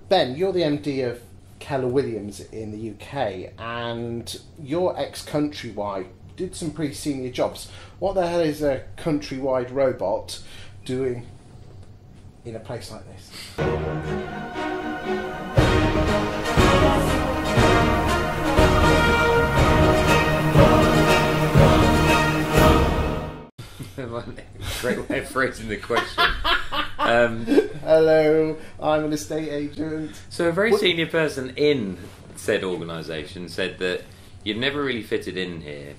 Ben, you're the MD of Keller Williams in the UK, and you're ex-Countrywide, did some pretty senior jobs. What the hell is a Countrywide robot doing in a place like this? Great way of phrasing the question. Hello, I'm an estate agent. So a very senior person in said organisation said that you've never really fitted in here.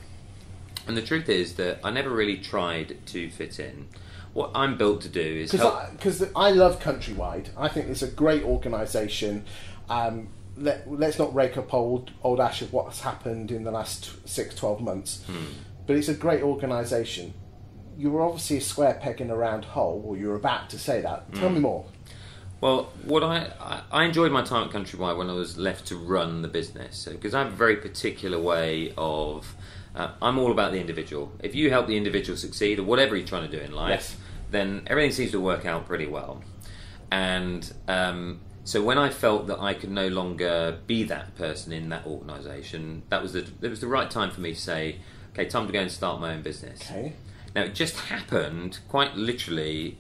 And the truth is that I never really tried to fit in. What I'm built to do is help... Because I love Countrywide. I think it's a great organisation. Let's not rake up old ash of what's happened in the last 6-12 months. But it's a great organisation. You were obviously a square peg in a round hole, or you're about to say that. Tell me more. Well, what I enjoyed my time at Countrywide when I was left to run the business, because I have a very particular way of... I'm all about the individual. If you help the individual succeed, or whatever you're trying to do in life, then everything seems to work out pretty well. And so when I felt that I could no longer be that person in that organisation, it was the right time for me to say, okay, time to go and start my own business. Okay. Now, it just happened, quite literally,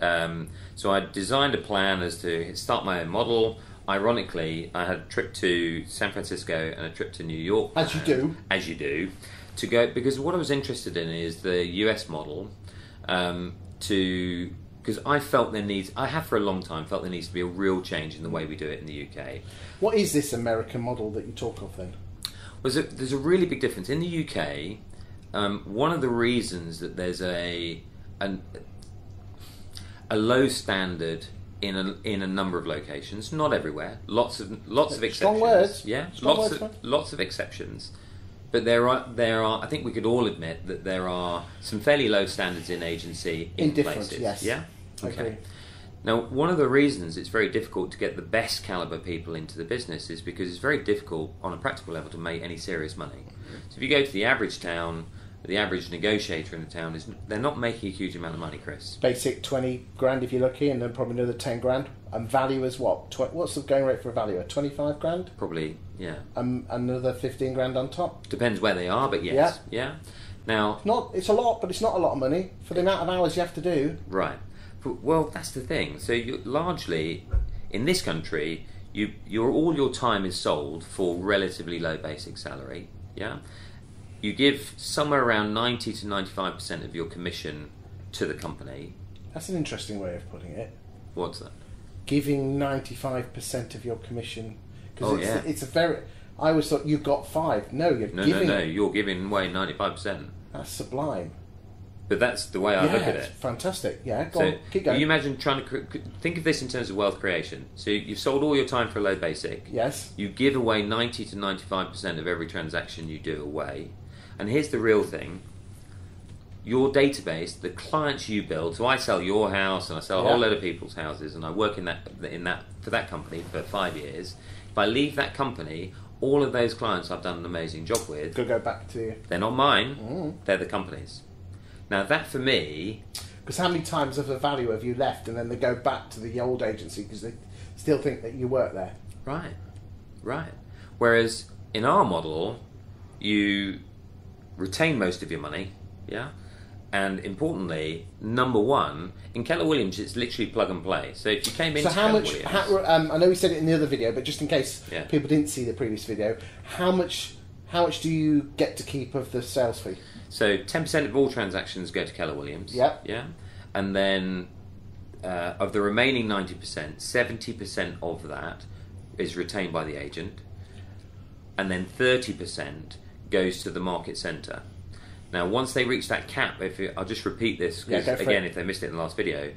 so I designed a plan as to start my own model. Ironically, I had a trip to San Francisco and a trip to New York. As you do. As you do. To go, because what I was interested in is the US model, because I felt I have for a long time felt there needs to be a real change in the way we do it in the UK. What is this American model that you talk of then? Well, there's a really big difference. In the UK, one of the reasons that there's a low standard in a number of locations, not everywhere, lots of exceptions. Strong words. Yeah, Strong lots of exceptions. But there are. I think we could all admit that there are some fairly low standards in agency in places. Yes. Yeah. Okay. Okay. Now, one of the reasons it's very difficult to get the best caliber people into the business is because it's very difficult on a practical level to make any serious money. So if you go to the average town, the average negotiator in the town they're not making a huge amount of money, Chris. Basic 20 grand if you're lucky, and then probably another 10 grand. And value is what? What's the going rate for a valuer? 25 grand? Probably, yeah. Another 15 grand on top? Depends where they are, but yes. Yeah. Now, it's a lot, but it's not a lot of money for the amount of hours you have to do. Right. But, well, that's the thing. So largely, in this country, all your time is sold for relatively low basic salary. Yeah. You give somewhere around 90 to 95% of your commission to the company. That's an interesting way of putting it. What's that? Giving 95% of your commission. Oh, yeah. It's a very... I always thought you got 5. No, you're giving... No, you're giving away 95%. That's sublime. But that's the way I look at it. Fantastic. Yeah, go on, keep going. You imagine trying to think of this in terms of wealth creation. So you've sold all your time for a low basic. Yes. You give away 90 to 95% of every transaction you do away. And here's the real thing. Your database, the clients you build, so I sell your house and I sell a whole load of people's houses, and I work in that for that company for 5 years. If I leave that company, all of those clients I've done an amazing job with, could go back to... They're not mine, they're the company's. Now that for me... Because how many times of the value have you left and then they go back to the old agency because they still think that you work there? Right, right. Whereas in our model, you retain most of your money, yeah? And importantly, number one, in Keller Williams, it's literally plug and play. So if you came into Keller Williams... I know we said it in the other video, but just in case people didn't see the previous video, how much do you get to keep of the sales fee? So 10% of all transactions go to Keller Williams. Yep. Yeah. And then of the remaining 90%, 70% of that is retained by the agent. And then 30% goes to the market centre. Now, once they reach that cap, I'll just repeat this, because again, if they missed it in the last video,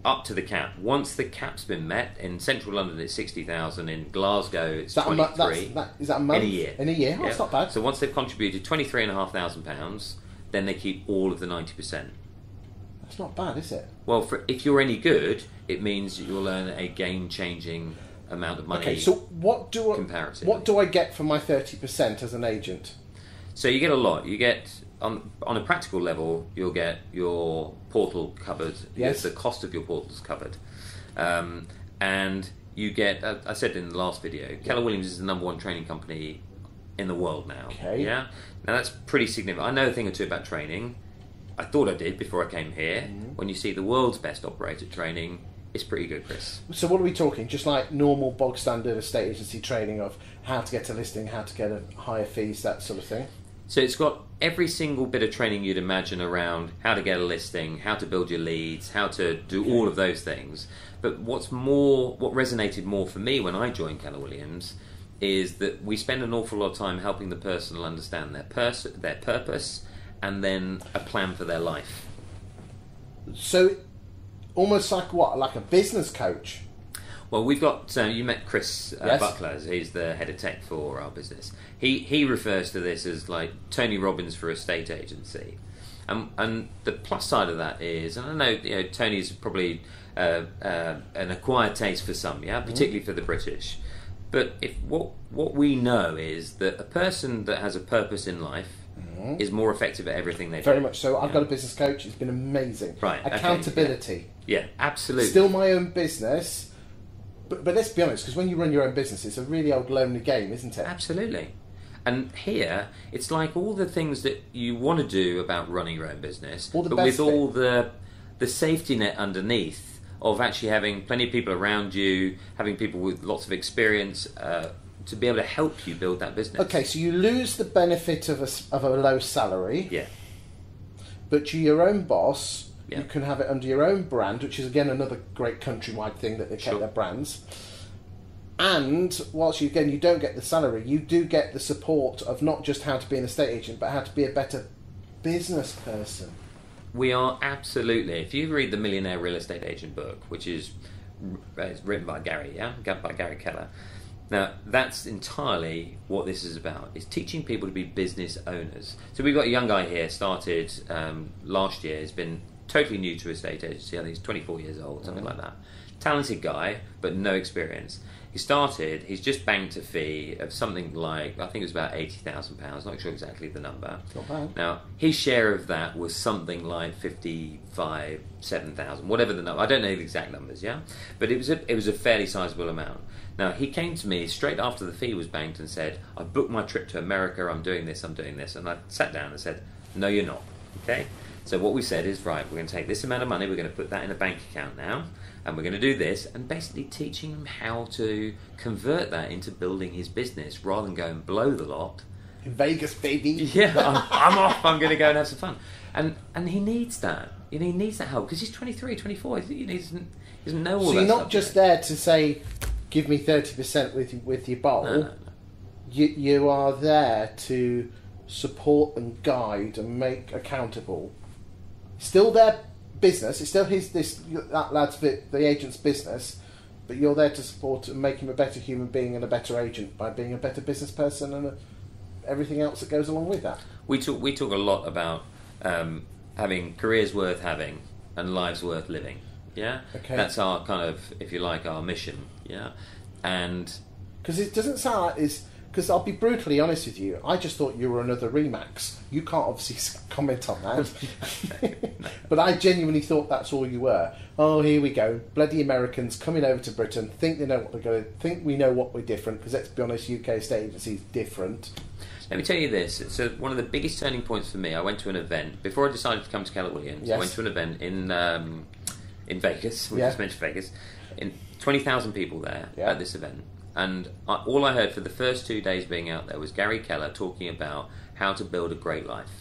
up to the cap. Once the cap's been met, in central London it's 60,000, in Glasgow it's 23. Is that a month? In a year. In a year? Oh, that's not bad. So once they've contributed £23,500, then they keep all of the 90%. That's not bad, is it? Well, if you're any good, it means you'll earn a game-changing amount of money. Okay, so what do I get for my 30% as an agent? So you get a lot. You get... On a practical level, you'll get your portal covered. Yes. The cost of your portal's covered, and you get, I said in the last video, Keller Williams is the #1 training company in the world now. Okay. Yeah? Now that's pretty significant. I know a thing or two about training. I thought I did before I came here. When you see the world's best operator training, it's pretty good, Chris. So what are we talking? Just like normal bog standard estate agency training of how to get a listing, how to get a higher fees, that sort of thing? So it's got every single bit of training you'd imagine around how to get a listing, how to build your leads, how to do all of those things. But what resonated more for me when I joined Keller Williams is that we spend an awful lot of time helping the person understand their purpose, and then a plan for their life. So, almost like what? Like a business coach? Well, we've got, you met Chris Yes. Buckler, he's the head of tech for our business. He refers to this as like Tony Robbins for a estate agency. And the plus side of that is, and I know, Tony's probably an acquired taste for some, particularly for the British. But if what we know is that a person that has a purpose in life is more effective at everything they do. Very much so. I've got a business coach. It's been amazing. Right. Accountability. Okay, yeah, absolutely. Still my own business, but let's be honest, because when you run your own business, it's a really old lonely game, isn't it? Absolutely. And here, it's like all the things that you want to do about running your own business, All the but best with bit. all the safety net underneath of actually having plenty of people around you, having people with lots of experience to be able to help you build that business. Okay, so you lose the benefit of a low salary, Yeah. but you're your own boss. Yeah. You can have it under your own brand, which is again another great countrywide thing that they kept Sure. their brands. And whilst you don't get the salary, you do get the support of not just how to be an estate agent, but how to be a better business person. We are absolutely. If you read the Millionaire Real Estate Agent book, which is it's written by Gary, by Gary Keller. Now, that's entirely what this is about. It's teaching people to be business owners. So we've got a young guy here, started last year. He's been totally new to estate agency. I think he's 24 years old, something like that. Talented guy, but no experience. He's just banked a fee of something like, I think it was about £80,000, not sure exactly the number. Not bad. Now, his share of that was something like 7,000, whatever the number. I don't know the exact numbers, but it was a fairly sizable amount. Now, he came to me straight after the fee was banked and said, I booked my trip to America, I'm doing this. And I sat down and said, no, you're not, okay? So what we said is, right, we're going to take this amount of money, we're going to put that in a bank account now, and we're going to do this, and basically teaching him how to convert that into building his business rather than going below the lot. In Vegas, baby. Yeah, I'm off, I'm going to go and have some fun. And he needs that. He needs that help, because he's 23, 24, he doesn't know all that. So you're not stuff just yet. there to say, give me 30% with your bowl. No. You are there to support and guide and make accountable. Still their business. It's still that lad's the agent's business, but you're there to support and make him a better human being and a better agent by being a better business person and everything else that goes along with that. We talk a lot about having careers worth having and lives worth living. Yeah, Okay. That's our kind of, if you like, our mission. Yeah, and Because it doesn't sound like it's... Because I'll be brutally honest with you, I just thought you were another Remax. You can't obviously comment on that. But I genuinely thought that's all you were. Oh, here we go. Bloody Americans coming over to Britain, think they know what they're going to... Think we know what we're different, because let's be honest, UK estate agency is different. let me tell you this. So one of the biggest turning points for me, I went to an event before I decided to come to Keller Williams. Yes. I went to an event in Vegas. We Yeah. just mentioned Vegas. In 20,000 people there Yeah. at this event. And all I heard for the first 2 days being out there was Gary Keller talking about how to build a great life.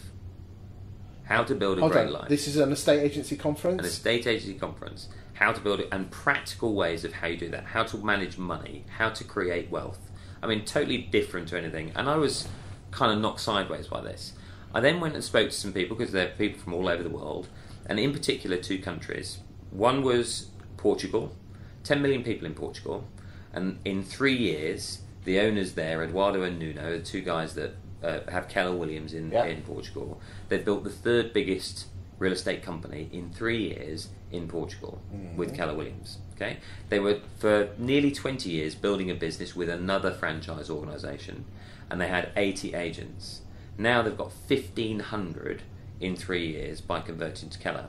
How to build a Hold great on, life. this is an estate agency conference? An estate agency conference. How to build it, and practical ways of how you do that. How to manage money. How to create wealth. I mean, totally different to anything. And I was kind of knocked sideways by this. I then went and spoke to some people, because there are people from all over the world, and in particular 2 countries. One was Portugal, 10 million people in Portugal. And in 3 years, the owners there, Eduardo and Nuno, the 2 guys that have Keller Williams in Portugal, they've built the 3rd biggest real estate company in 3 years in Portugal with Keller Williams. Okay, they were for nearly 20 years building a business with another franchise organisation, and they had 80 agents. Now they've got 1,500 in 3 years by converting to Keller.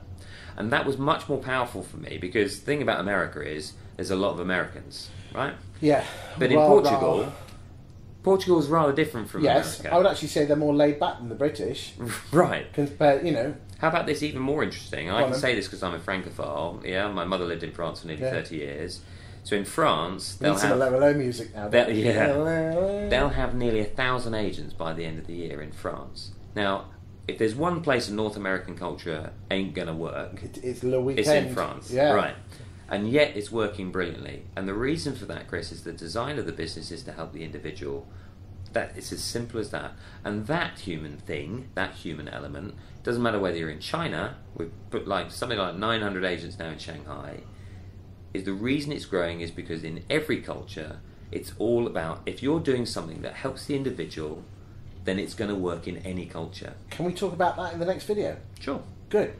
And that was much more powerful for me, because the thing about America is there's a lot of Americans. right? Yeah. But in Portugal, Portugal's rather different from America. I would actually say they're more laid back than the British. Right. Compared, you know. How about this even more interesting? I can say this because I'm a Francophile. Yeah, my mother lived in France for nearly 30 years. So in France, they'll have some music now. They'll have nearly 1,000 agents by the end of the year in France. Now, if there's one place in North American culture ain't gonna work, it's Le Weekend. It's in France, right? And yet it's working brilliantly. And the reason for that, Chris, is the design of the business is to help the individual. That it's as simple as that. And that human thing, that human element, doesn't matter whether you're in China. We've put something like 900 agents now in Shanghai. Is the reason it's growing is because in every culture, it's all about if you're doing something that helps the individual, then it's going to work in any culture. Can we talk about that in the next video? Sure. Good.